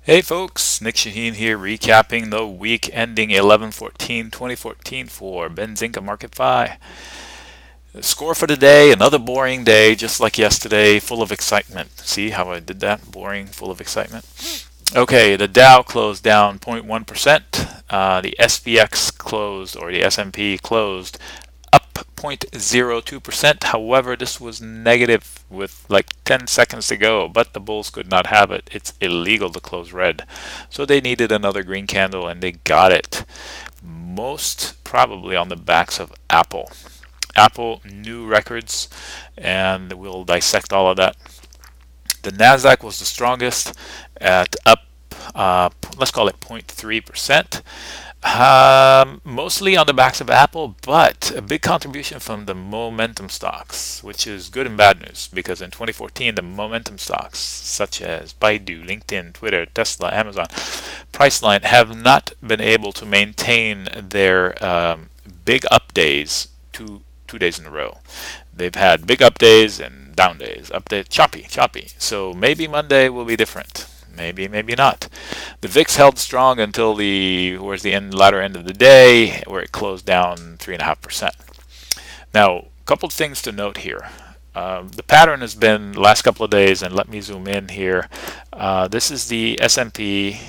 Hey folks, Nick Shaheen here recapping the week ending 11/14/2014 for Benzinga Market The score for today, another boring day just like yesterday, full of excitement. See how I did that? Boring, full of excitement. Okay, the Dow closed down 0.1%. The SPX closed, or the S&P closed up 0.02%. However, this was negative with like 10 seconds to go, but the bulls could not have it. It's illegal to close red. So they needed another green candle and they got it. Most probably on the backs of Apple. Apple new records, and we'll dissect all of that. The Nasdaq was the strongest at up, let's call it 0.3%. Mostly on the backs of Apple, but a big contribution from the momentum stocks, which is good and bad news because in 2014, the momentum stocks such as Baidu, LinkedIn, Twitter, Tesla, Amazon, Priceline have not been able to maintain their big up days 2 days in a row. They've had big up days and down days, up days, choppy. So maybe Monday will be different. Maybe not. The VIX held strong until towards the latter end of the day, where it closed down 3.5%. Now, a couple of things to note here. The pattern has been the last couple of days, and let me zoom in here. This is the S&P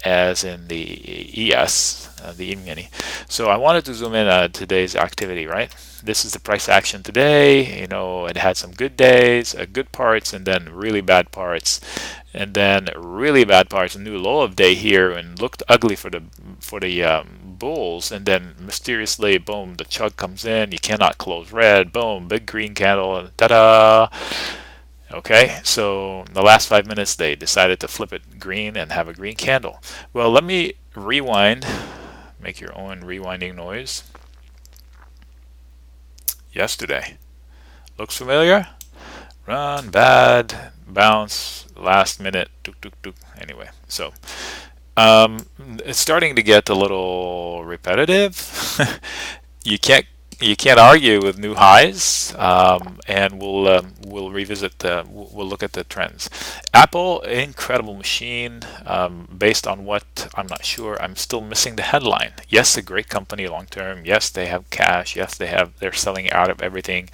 as in the ES, the E-mini. So I wanted to zoom in on today's activity, right? This is the price action today. It had some good days, good parts, and then really bad parts, and then really bad parts. A new low of day here, and looked ugly for the bulls, and then mysteriously, boom, the chug comes in. You cannot close red. Boom, big green candle. Ta-da! Okay, so in the last 5 minutes, they decided to flip it green and have a green candle. Well, let me rewind. Make your own rewinding noise. Yesterday. Looks familiar? Run, bad, bounce, last minute, tuk tuk tuk. Anyway, so it's starting to get a little repetitive. you can't you can't argue with new highs, and we'll revisit we'll look at the trends. Apple, incredible machine. Based on what I'm not sure. I'm still missing the headline. Yes, a great company long term. Yes, they have cash. Yes, they're selling out of everything.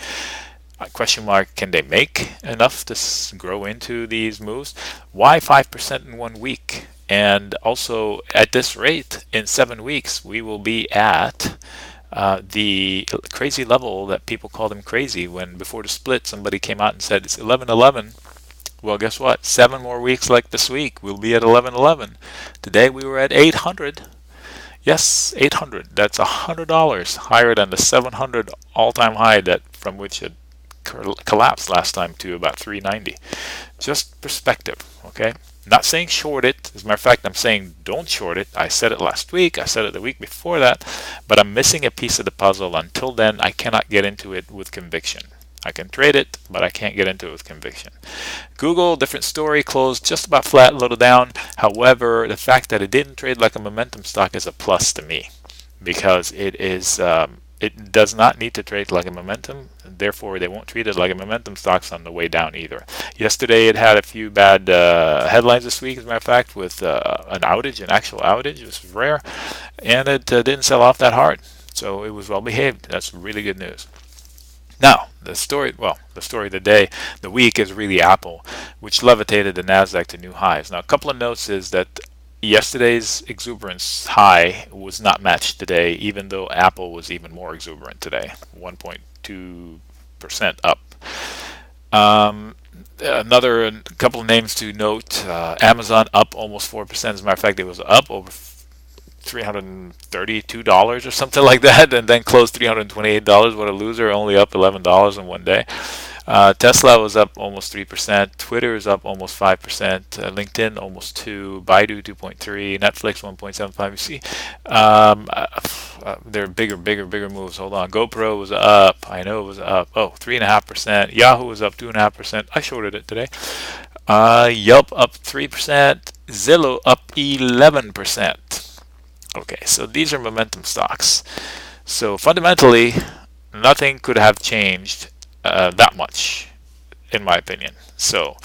Question mark, can they make enough to grow into these moves? Why 5% in 1 week? And also, at this rate, in 7 weeks, we will be at the crazy level that people call them crazy. When before the split, somebody came out and said it's 1111. Well, guess what? 7 more weeks like this week, we'll be at 1111. Today we were at 800. Yes, 800. That's $100 higher than the 700 all-time high that from which it collapsed last time to about 390. Just perspective, okay? Not saying short it. As a matter of fact, I'm saying don't short it. I said it last week. I said it the week before that. But I'm missing a piece of the puzzle. Until then, I cannot get into it with conviction. I can trade it, but I can't get into it with conviction. Google, different story, closed just about flat, a little down. However, the fact that it didn't trade like a momentum stock is a plus to me because it does not need to trade like a momentum. Therefore, they won't treat it like a momentum stocks on the way down either. Yesterday, it had a few bad headlines this week, as a matter of fact, with an actual outage. It was rare, and it didn't sell off that hard. So it was well behaved. That's really good news. Now, the story of the day, the week is really Apple, which levitated the Nasdaq to new highs. Now, a couple of notes is that yesterday's exuberance high was not matched today, even though Apple was even more exuberant today, 1.2% up. Another couple of names to note, Amazon up almost 4%. As a matter of fact, it was up over $332 or something like that, and then closed $328. What a loser! Only up $11 in 1 day. Tesla was up almost 3%. Twitter is up almost 5%. LinkedIn almost 2. Baidu 2.3. Netflix 1.75. You see, there are bigger moves. Hold on. GoPro was up. I know it was up. Oh, 3.5%. Yahoo was up 2.5%. I shorted it today. Yelp up 3%. Zillow up 11%. Okay, so these are momentum stocks. So fundamentally, nothing could have changed that much, in my opinion. So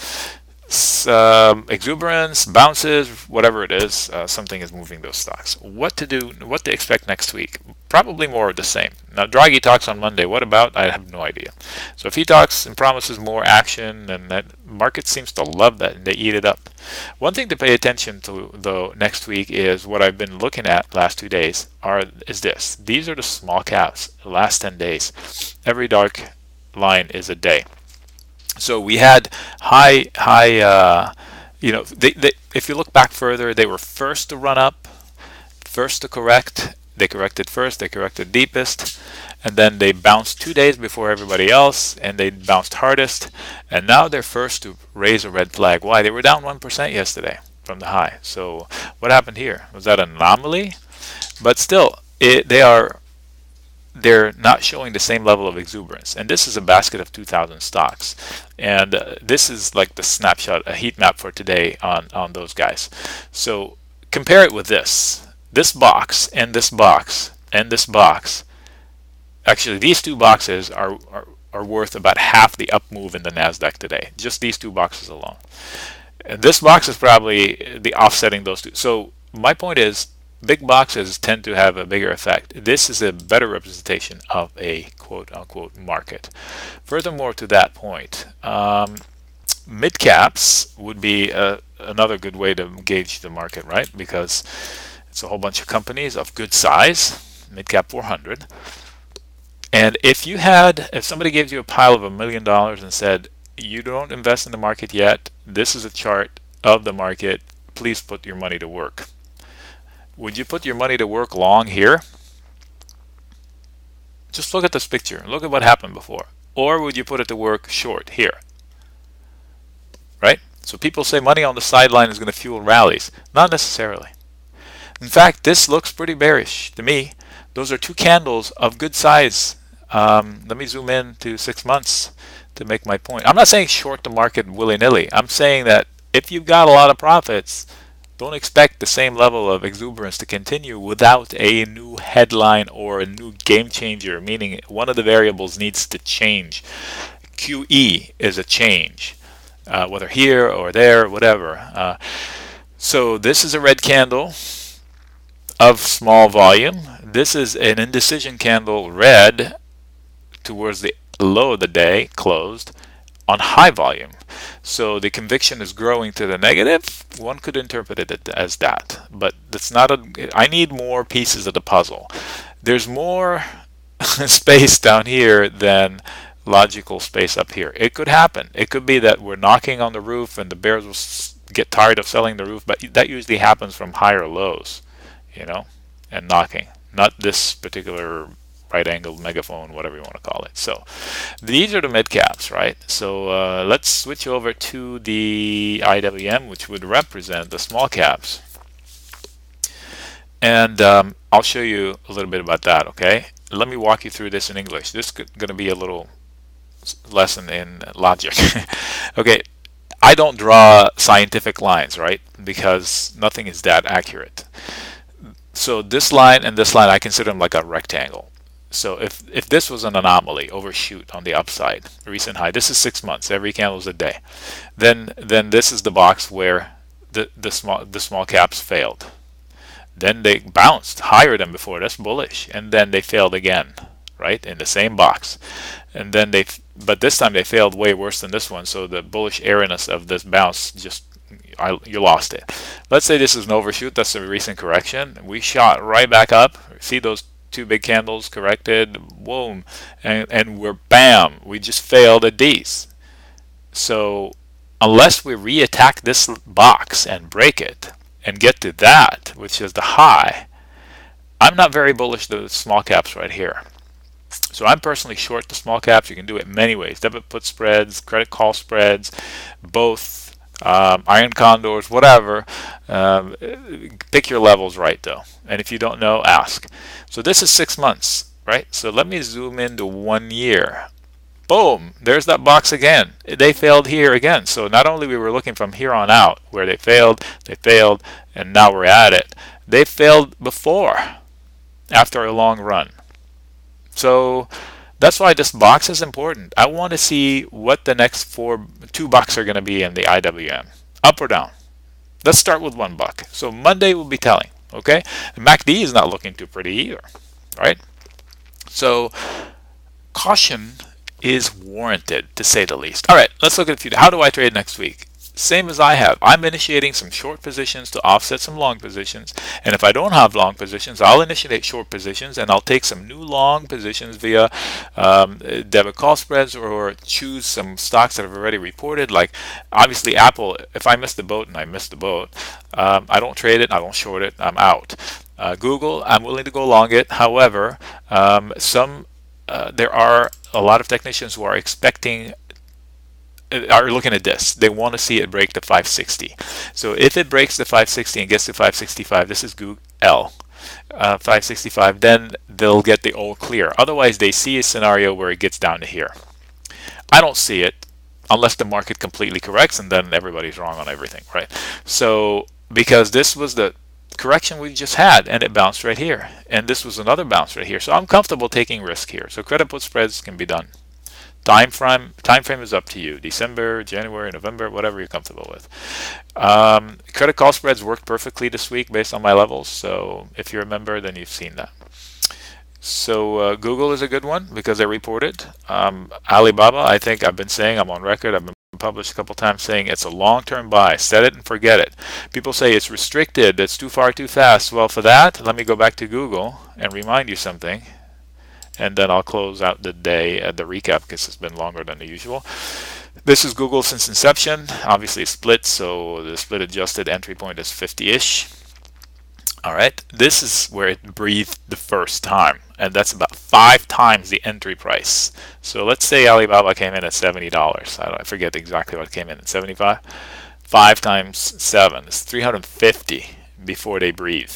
exuberance, bounces, whatever it is, something is moving those stocks. What to do, what to expect next week? Probably more of the same. Now, Draghi talks on Monday. What about? I have no idea. So if he talks and promises more action, then that market seems to love that and they eat it up. One thing to pay attention to, though, next week is what I've been looking at last 2 days. Is this? These are the small caps. The last 10 days. Every dark line is a day. So we had high. If you look back further, they were first to run up, first to correct. They corrected first. They corrected deepest, and then they bounced 2 days before everybody else, and they bounced hardest. And now they're first to raise a red flag. Why? They were down 1% yesterday from the high. So what happened here? Was that an anomaly? But still, they're not showing the same level of exuberance. And this is a basket of 2,000 stocks. And this is like the snapshot, a heat map for today on those guys. So compare it with this. This box and this box and this box. Actually, these two boxes are worth about half the up move in the NASDAQ today. Just these two boxes alone. And this box is probably the offsetting those two. So my point is, big boxes tend to have a bigger effect. This is a better representation of a quote-unquote market. Furthermore to that point, mid caps would be another good way to gauge the market, right? Because it's a whole bunch of companies of good size, mid cap 400. And if somebody gives you a pile of $1 million and said, you don't invest in the market yet, this is a chart of the market, please put your money to work. Would you put your money to work long here? Just look at this picture. Look at what happened before. Or would you put it to work short here? Right? So people say money on the sideline is going to fuel rallies. Not necessarily. In fact, this looks pretty bearish to me. Those are two candles of good size. Let me zoom in to 6 months to make my point. I'm not saying short the market willy-nilly. I'm saying that if you've got a lot of profits, don't expect the same level of exuberance to continue without a new headline or a new game changer, meaning one of the variables needs to change. QE is a change, whether here or there, whatever. So this is a red candle of small volume. This is an indecision candle, red, towards the low of the day, closed, on high volume. So the conviction is growing to the negative. One could interpret it as that, but that's not I need more pieces of the puzzle. There's more space down here than logical space up here. It could happen. It could be that we're knocking on the roof and the bears will get tired of selling the roof, but that usually happens from higher lows, and knocking, not this particular right-angled megaphone, whatever you want to call it. So these are the mid caps, right? So let's switch over to the IWM, which would represent the small caps. And I'll show you a little bit about that, okay? Let me walk you through this in English. This is going to be a little lesson in logic. Okay, I don't draw scientific lines, right? Because nothing is that accurate. So this line and this line, I consider them like a rectangle. So if this was an anomaly, overshoot on the upside, recent high, this is 6 months, every candle is a day, then this is the box where the small caps failed. Then they bounced higher than before, that's bullish, and then they failed again, right, in the same box. And then but this time they failed way worse than this one, so the bullish airiness of this bounce you lost it. Let's say this is an overshoot, that's a recent correction. We shot right back up, see those two big candles corrected, boom, and we're bam, we just failed at these. So unless we re-attack this box and break it and get to that, which is the high, I'm not very bullish the small caps right here. So I'm personally short the small caps. You can do it many ways: debit put spreads, credit call spreads, both, iron condors, whatever. Pick your levels right though, and if you don't know, ask. So this is 6 months, right? So let me zoom into 1 year. Boom, there's that box again. They failed here again. So not only we were looking from here on out where they failed, and now we're at it. They failed before, after a long run. So That's why this box is important. I want to see what the next two bucks are going to be in the IWM, up or down. Let's start with $1. So Monday will be telling. Okay, and MACD is not looking too pretty either, right? So caution is warranted, to say the least. All right, let's look at a few. How do I trade next week? Same as I have. I'm initiating some short positions to offset some long positions. And if I don't have long positions, I'll initiate short positions and I'll take some new long positions via debit call spreads, or choose some stocks that have already reported. Like obviously Apple, if I miss the boat, and I missed the boat, I don't trade it, I don't short it, I'm out. Google, I'm willing to go long it. However, there are a lot of technicians who are looking at this. They want to see it break the 560. So if it breaks the 560 and gets to 565, this is Google L. 565, then they'll get the all clear. Otherwise, they see a scenario where it gets down to here. I don't see it unless the market completely corrects, and then everybody's wrong on everything, right? So because this was the correction we just had, and it bounced right here, and this was another bounce right here. So I'm comfortable taking risk here. So credit put spreads can be done. Time frame is up to you. December, January, November, whatever you're comfortable with. Credit call spreads worked perfectly this week based on my levels. So if you're a member, then you've seen that. So Google is a good one because they reported. Alibaba, I think I've been saying, I'm on record, I've been published a couple times saying it's a long-term buy. Set it and forget it. People say it's restricted, it's too far too fast. Well, for that, let me go back to Google and remind you something. And then I'll close out the day at the recap because it's been longer than the usual. This is Google since inception. Obviously split, so the split adjusted entry point is 50-ish. All right, this is where it breathed the first time, and that's about 5 times the entry price. So let's say Alibaba came in at $70. I forget exactly what came in at 75. 5 times 7 is 350 before they breathe,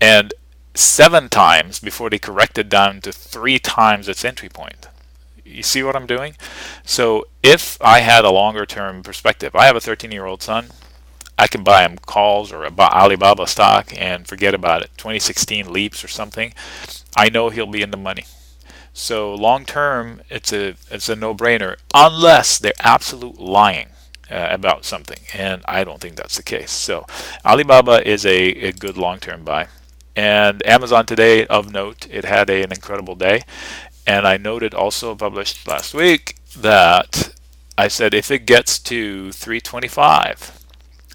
and 7 times before they corrected down to 3 times its entry point. You see what I'm doing? So if I had a longer term perspective, I have a 13-year-old son, I can buy him calls or Alibaba stock and forget about it. 2016 leaps or something, I know he'll be in the money. So long term, it's a no-brainer unless they're absolute lying about something, and I don't think that's the case. So Alibaba is a good long-term buy. And Amazon today, of note, it had an incredible day. And I noted, also published last week, that I said if it gets to 325,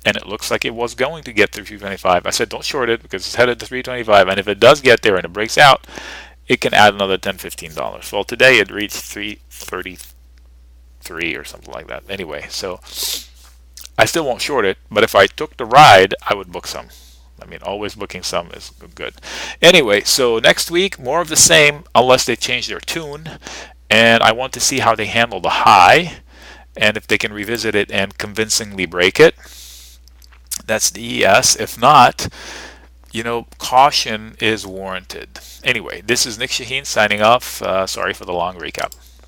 and it looks like it was going to get to 325, I said don't short it because it's headed to 325. And if it does get there and it breaks out, it can add another $10, $15. Well, today it reached 333 or something like that. Anyway, so I still won't short it, but if I took the ride, I would book some. I mean, always booking some is good. Anyway, so next week, more of the same, unless they change their tune. And I want to see how they handle the high, and if they can revisit it and convincingly break it. That's the ES. If not, caution is warranted. Anyway, this is Nick Shaheen signing off. Sorry for the long recap.